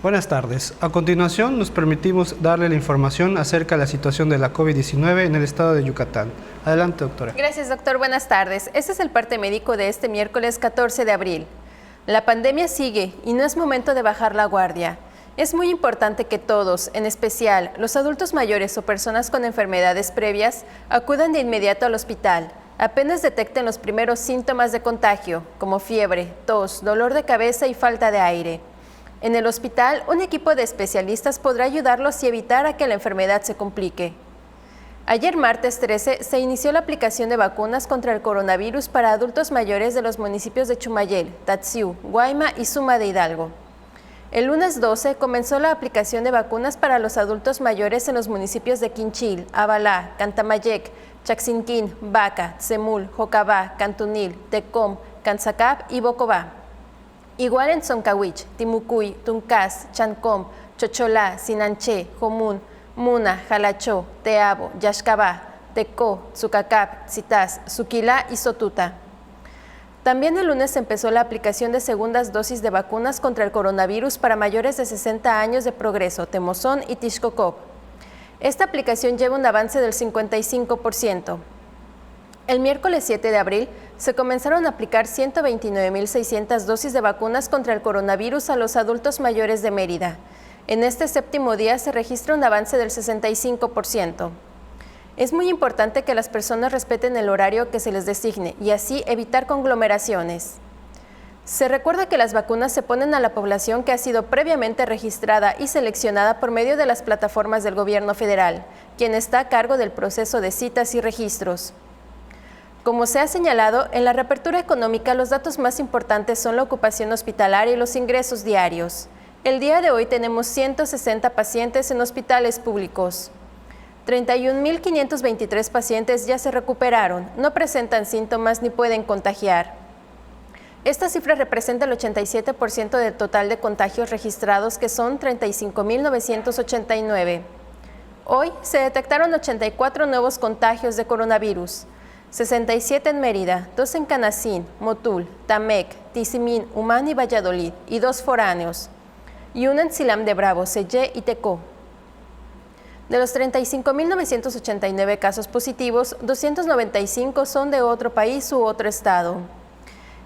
Buenas tardes. A continuación, nos permitimos darle la información acerca de la situación de la COVID-19 en el estado de Yucatán. Adelante, doctora. Gracias, doctor. Buenas tardes. Este es el parte médico de este miércoles 14 de abril. La pandemia sigue y no es momento de bajar la guardia. Es muy importante que todos, en especial los adultos mayores o personas con enfermedades previas, acudan de inmediato al hospital. Apenas detecten los primeros síntomas de contagio, como fiebre, tos, dolor de cabeza y falta de aire. En el hospital, un equipo de especialistas podrá ayudarlos y evitar a que la enfermedad se complique. Ayer martes 13 se inició la aplicación de vacunas contra el coronavirus para adultos mayores de los municipios de Chumayel, Tatsiu, Guayma y Suma de Hidalgo. El lunes 12 comenzó la aplicación de vacunas para los adultos mayores en los municipios de Quinchil, Abalá, Cantamayec, Chaxinquín, Baca, Tzemul, Jocabá, Cantunil, Tecom, Canzacab y Bocobá. Igual en Zoncahuich, Timucuy, Tuncás, Chancom, Chocholá, Sinanché, Jomún, Muna, Jalachó, Teabo, Yaxcabá, Tecó, Tzucacab, Tzitás, Zuquilá y Sotuta. También el lunes empezó la aplicación de segundas dosis de vacunas contra el coronavirus para mayores de 60 años de Progreso, Temozón y Tixcocop. Esta aplicación lleva un avance del 55%. El miércoles 7 de abril se comenzaron a aplicar 129.600 dosis de vacunas contra el coronavirus a los adultos mayores de Mérida. En este séptimo día se registra un avance del 65%. Es muy importante que las personas respeten el horario que se les designe y así evitar conglomeraciones. Se recuerda que las vacunas se ponen a la población que ha sido previamente registrada y seleccionada por medio de las plataformas del gobierno federal, quien está a cargo del proceso de citas y registros. Como se ha señalado, en la reapertura económica los datos más importantes son la ocupación hospitalaria y los ingresos diarios. El día de hoy tenemos 160 pacientes en hospitales públicos. 31.523 pacientes ya se recuperaron, no presentan síntomas ni pueden contagiar. Esta cifra representa el 87% del total de contagios registrados, que son 35.989. Hoy se detectaron 84 nuevos contagios de coronavirus. 67 en Mérida, 2 en Canacín, Motul, Tamec, Tizimín, Humán y Valladolid, y 2 foráneos, y 1 en Silam de Bravo, Sellé y Tecó. De los 35.989 casos positivos, 295 son de otro país u otro estado.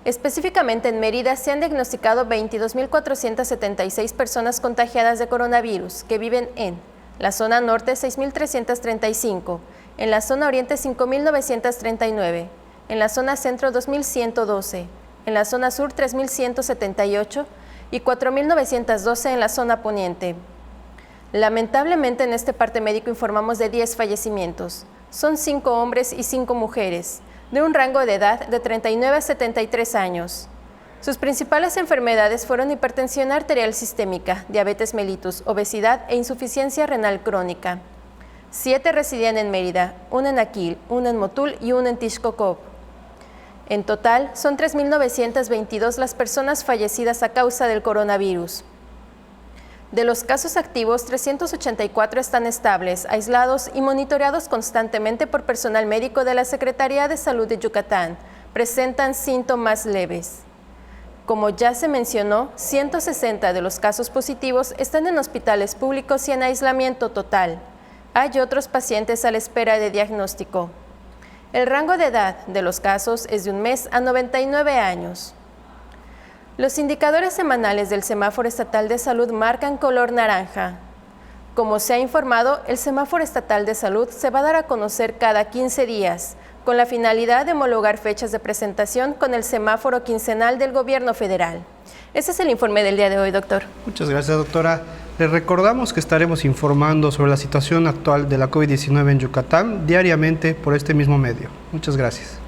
Específicamente en Mérida se han diagnosticado 22.476 personas contagiadas de coronavirus que viven en la zona norte 6.335, en la zona oriente 5.939, en la zona centro 2.112, en la zona sur 3.178 y 4.912 en la zona poniente. Lamentablemente en este parte médico informamos de 10 fallecimientos. Son 5 hombres y 5 mujeres, de un rango de edad de 39 a 73 años. Sus principales enfermedades fueron hipertensión arterial sistémica, diabetes mellitus, obesidad e insuficiencia renal crónica. 7 residían en Mérida, 1 en Aquil, 1 en Motul y 1 en Tixcocop. En total, son 3.922 las personas fallecidas a causa del coronavirus. De los casos activos, 384 están estables, aislados y monitoreados constantemente por personal médico de la Secretaría de Salud de Yucatán. Presentan síntomas leves. Como ya se mencionó, 160 de los casos positivos están en hospitales públicos y en aislamiento total. Hay otros pacientes a la espera de diagnóstico. El rango de edad de los casos es de 1 mes a 99 años. Los indicadores semanales del Semáforo Estatal de Salud marcan color naranja. Como se ha informado, el Semáforo Estatal de Salud se va a dar a conocer cada 15 días, con la finalidad de homologar fechas de presentación con el semáforo quincenal del Gobierno Federal. Ese es el informe del día de hoy, doctor. Muchas gracias, doctora. Les recordamos que estaremos informando sobre la situación actual de la COVID-19 en Yucatán diariamente por este mismo medio. Muchas gracias.